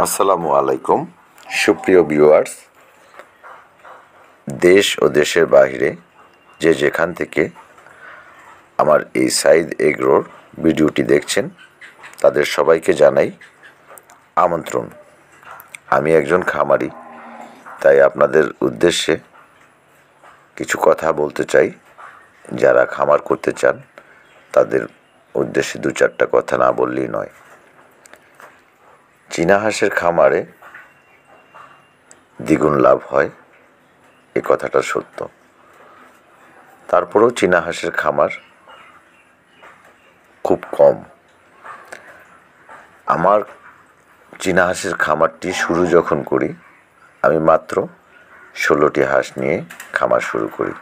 আসসালামু আলাইকুম সুপ্রিয় ভিউয়ার্স, দেশ ও দেশের বাইরে যে যেখান থেকে আমার এই সাইদ এগ্রোর ভিডিওটি দেখছেন তাদের সবাইকে জানাই আমন্ত্রণ। আমি একজন খামারি, তাই আপনাদের উদ্দেশ্যে কিছু কথা বলতে চাই। যারা খামার করতে চান তাদের উদ্দেশ্যে দু চারটা কথা না বললেই নয়। চীনা হাঁসের খামারে দ্বিগুণ লাভ হয়, এ কথাটা সত্য। তারপরেও চীনা হাঁসের খামার খুব কম। আমার চীনা হাঁসের খামারটি শুরু যখন করি, আমি মাত্র 16টি হাঁস নিয়ে খামার শুরু করি।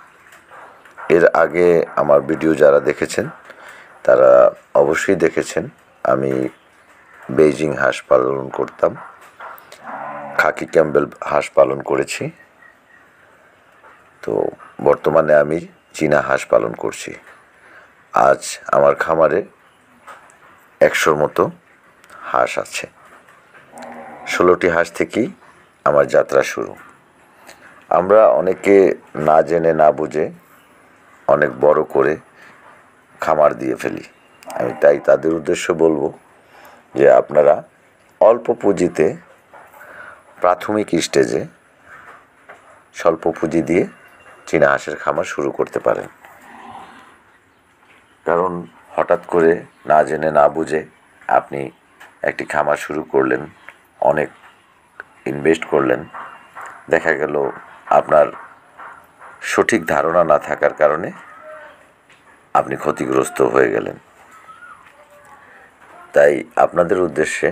এর আগে আমার ভিডিও যারা দেখেছেন তারা অবশ্যই দেখেছেন আমি বেইজিং হাঁস পালন করতাম, খাকি ক্যাম্বেল হাঁস পালন করেছি। তো বর্তমানে আমি চীনা হাঁস পালন করছি। আজ আমার খামারে 100র মতো হাঁস আছে। 16টি হাঁস থেকেই আমার যাত্রা শুরু। আমরা অনেকে না জেনে না বুঝে অনেক বড় করে খামার দিয়ে ফেলি। আমি তাই তাদের উদ্দেশ্য বলবো যে আপনারা অল্প পুঁজিতে প্রাথমিক স্টেজে স্বল্প পুঁজি দিয়ে চীনা হাঁসের খামার শুরু করতে পারেন। কারণ হঠাৎ করে না জেনে না বুঝে আপনি একটি খামার শুরু করলেন, অনেক ইনভেস্ট করলেন, দেখা গেল আপনার সঠিক ধারণা না থাকার কারণে আপনি ক্ষতিগ্রস্ত হয়ে গেলেন। তাই আপনাদের উদ্দেশ্যে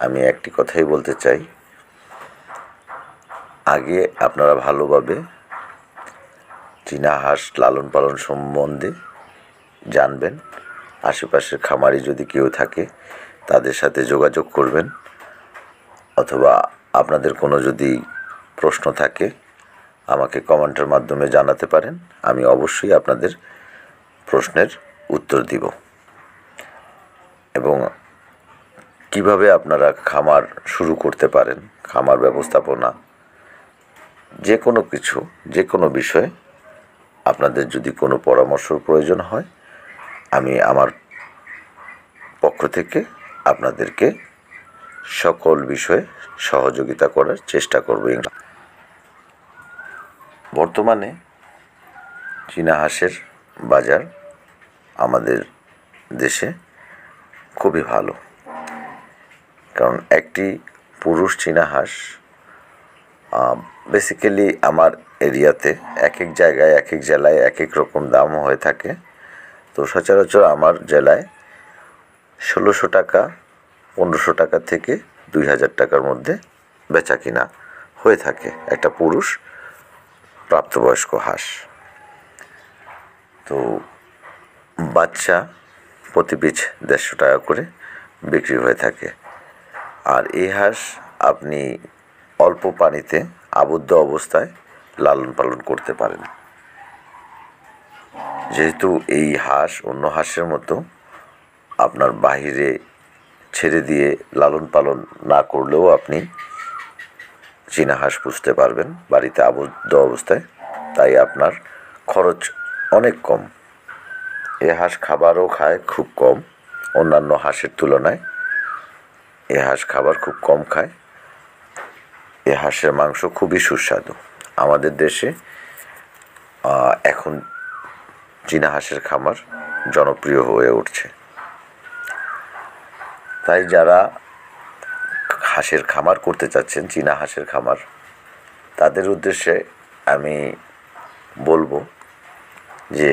আমি একটি কথাই বলতে চাই, আগে আপনারা ভালোভাবে চীনা হাঁস লালন পালন সম্বন্ধে জানবেন। আশেপাশের খামারি যদি কেউ থাকে তাদের সাথে যোগাযোগ করবেন, অথবা আপনাদের কোনো যদি প্রশ্ন থাকে আমাকে কমেন্টের মাধ্যমে জানাতে পারেন। আমি অবশ্যই আপনাদের প্রশ্নের উত্তর দিব। এবং কিভাবে আপনারা খামার শুরু করতে পারেন, খামার ব্যবস্থাপনা, যে কোনো কিছু, যে কোনো বিষয়ে আপনাদের যদি কোনো পরামর্শের প্রয়োজন হয়, আমি আমার পক্ষ থেকে আপনাদেরকে সকল বিষয়ে সহযোগিতা করার চেষ্টা করব। বর্তমানে চীনা হাঁসের বাজার আমাদের দেশে খুবই ভালো। কারণ একটি পুরুষ চীনা হাঁস বেসিক্যালি আমার এরিয়াতে এক এক জায়গায় এক এক জেলায় এক এক রকম দাম হয়ে থাকে। তো সচরাচর আমার জেলায় 1600 টাকা, 1500 টাকা থেকে 2000 টাকার মধ্যে বেচা কিনা হয়ে থাকে একটা পুরুষ প্রাপ্তবয়স্ক হাঁস। তো বাচ্চা প্রতি পিস 150 টাকা করে বিক্রি হয়ে থাকে। আর এই হাঁস আপনি অল্প পানিতে আবদ্ধ অবস্থায় লালন পালন করতে পারেন। যেহেতু এই হাঁস অন্য হাঁসের মতো আপনার বাহিরে ছেড়ে দিয়ে লালন পালন না করলেও আপনি চীনা হাঁস পুষতে পারবেন বাড়িতে আবদ্ধ অবস্থায়, তাই আপনার খরচ অনেক কম। এ হাঁস খাবারও খায় খুব কম, অন্যান্য হাঁসের তুলনায় এ হাঁস খাবার খুব কম খায়। এ হাঁসের মাংস খুবই সুস্বাদু। আমাদের দেশে এখন চীনা হাঁসের খামার জনপ্রিয় হয়ে উঠছে। তাই যারা হাঁসের খামার করতে চাচ্ছেন, চীনা হাঁসের খামার, তাদের উদ্দেশ্যে আমি বলবো যে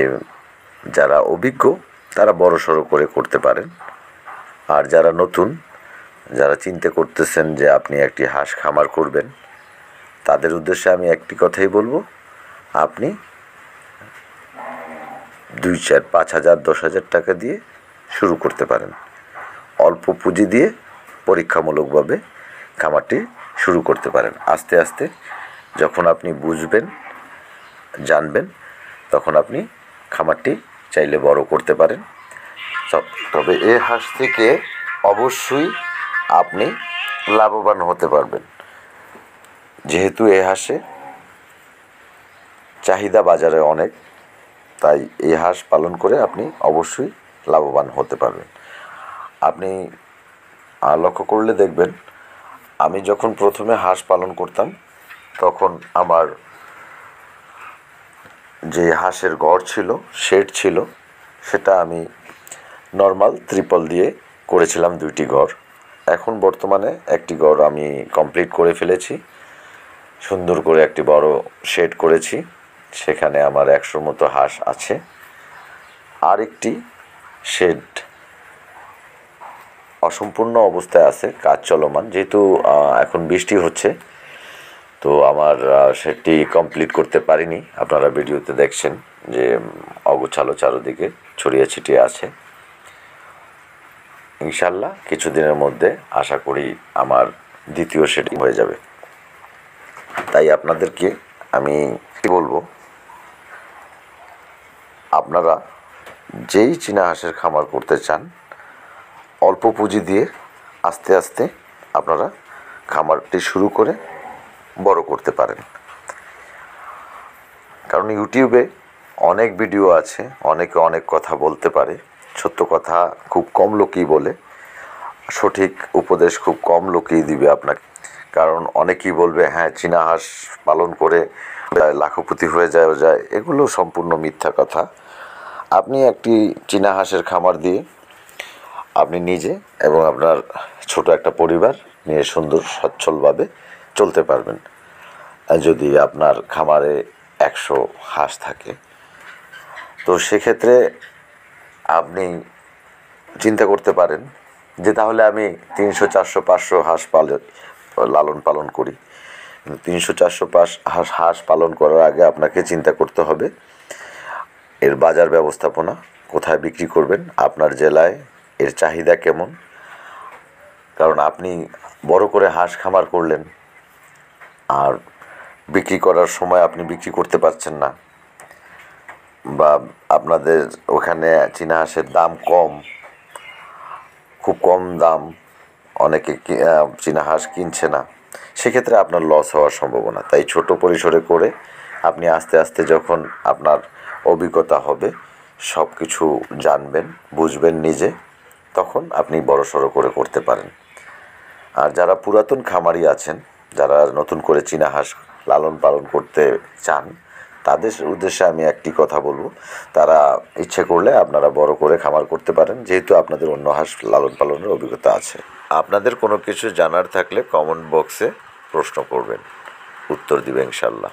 যারা অভিজ্ঞ তারা বড়সড় করে করতে পারেন। আর যারা নতুন, যারা চিন্তা করতেছেন যে আপনি একটি হাঁস খামার করবেন, তাদের উদ্দেশ্যে আমি একটি কথাই বলবো, আপনি 2, 4, 5 হাজার 10 হাজার টাকা দিয়ে শুরু করতে পারেন। অল্প পুঁজি দিয়ে পরীক্ষামূলকভাবে খামারটি শুরু করতে পারেন। আস্তে আস্তে যখন আপনি বুঝবেন, জানবেন, তখন আপনি খামারটি চাইলে বড় করতে পারেন। তবে এই হাঁস থেকে অবশ্যই আপনি লাভবান হতে পারবেন। যেহেতু এই হাঁসে চাহিদা বাজারে অনেক, তাই এই হাঁস পালন করে আপনি অবশ্যই লাভবান হতে পারবেন। আপনি লক্ষ্য করলে দেখবেন, আমি যখন প্রথমে হাঁস পালন করতাম তখন আমার যে হাঁসের ঘর ছিল, শেড ছিল, সেটা আমি নর্মাল ত্রিপল দিয়ে করেছিলাম 2টি ঘর। এখন বর্তমানে একটি ঘর আমি কমপ্লিট করে ফেলেছি, সুন্দর করে একটি বড় শেড করেছি, সেখানে আমার 100 মতো হাঁস আছে। আরেকটি শেড অসম্পূর্ণ অবস্থায় আছে, কাজ চলমান, যেহেতু এখন বৃষ্টি হচ্ছে, তো আমার সেটি কমপ্লিট করতে পারিনি। আপনারা ভিডিওতে দেখছেন যে অগোছালো চারদিকে ছড়িয়ে ছিটিয়ে আছে। ইনশাল্লাহ কিছুদিনের মধ্যে আশা করি আমার দ্বিতীয় সেটিং হয়ে যাবে। তাই আপনাদেরকে আমি কি বলবো, আপনারা যেই চীনা হাঁসের খামার করতে চান, অল্প পুঁজি দিয়ে আস্তে আস্তে আপনারা খামারটি শুরু করে বড় করতে পারেন। কারণ ইউটিউবে অনেক ভিডিও আছে, অনেকে অনেক কথা বলতে পারে, সত্য কথা খুব কম লোকই বলে, সঠিক উপদেশ খুব কম লোকই দিবে আপনাকে। কারণ অনেকেই বলবে হ্যাঁ চীনা হাঁস পালন করে লাখপতি হয়ে যায়, এগুলো সম্পূর্ণ মিথ্যা কথা। আপনি একটি চীনা হাঁসের খামার দিয়ে আপনি নিজে এবং আপনার ছোট একটা পরিবার নিয়ে সুন্দর সচ্ছলভাবে চলতে পারবেন। যদি আপনার খামারে 100 হাঁস থাকে, তো সেক্ষেত্রে আপনি চিন্তা করতে পারেন যে তাহলে আমি 300, 400, 500 হাঁস লালন পালন করি। 300, 400 হাঁস পালন করার আগে আপনাকে চিন্তা করতে হবে এর বাজার ব্যবস্থাপনা, কোথায় বিক্রি করবেন, আপনার জেলায় এর চাহিদা কেমন। কারণ আপনি বড় করে হাঁস খামার করলেন আর বিক্রি করার সময় আপনি বিক্রি করতে পারছেন না, বা আপনাদের ওখানে চীনা হাঁসের দাম কম, খুব কম দাম, অনেকে চীনা হাঁস কিনছে না, সেক্ষেত্রে আপনার লস হওয়ার সম্ভাবনা। তাই ছোট পরিসরে করে আপনি আস্তে আস্তে যখন আপনার অভিজ্ঞতা হবে, সব কিছু জানবেন, বুঝবেন নিজে, তখন আপনি বড়সড় করে করতে পারেন। আর যারা পুরাতন খামারি আছেন, যারা নতুন করে চীনা হাঁস লালন পালন করতে চান, তাদের উদ্দেশ্যে আমি একটি কথা বলবো, তারা ইচ্ছে করলে আপনারা বড় করে খামার করতে পারেন, যেহেতু আপনাদের অন্য হাঁস লালন পালনের অভিজ্ঞতা আছে। আপনাদের কোনো কিছু জানার থাকলে কমেন্ট বক্সে প্রশ্ন করবেন, উত্তর দিবে ইনশাল্লাহ।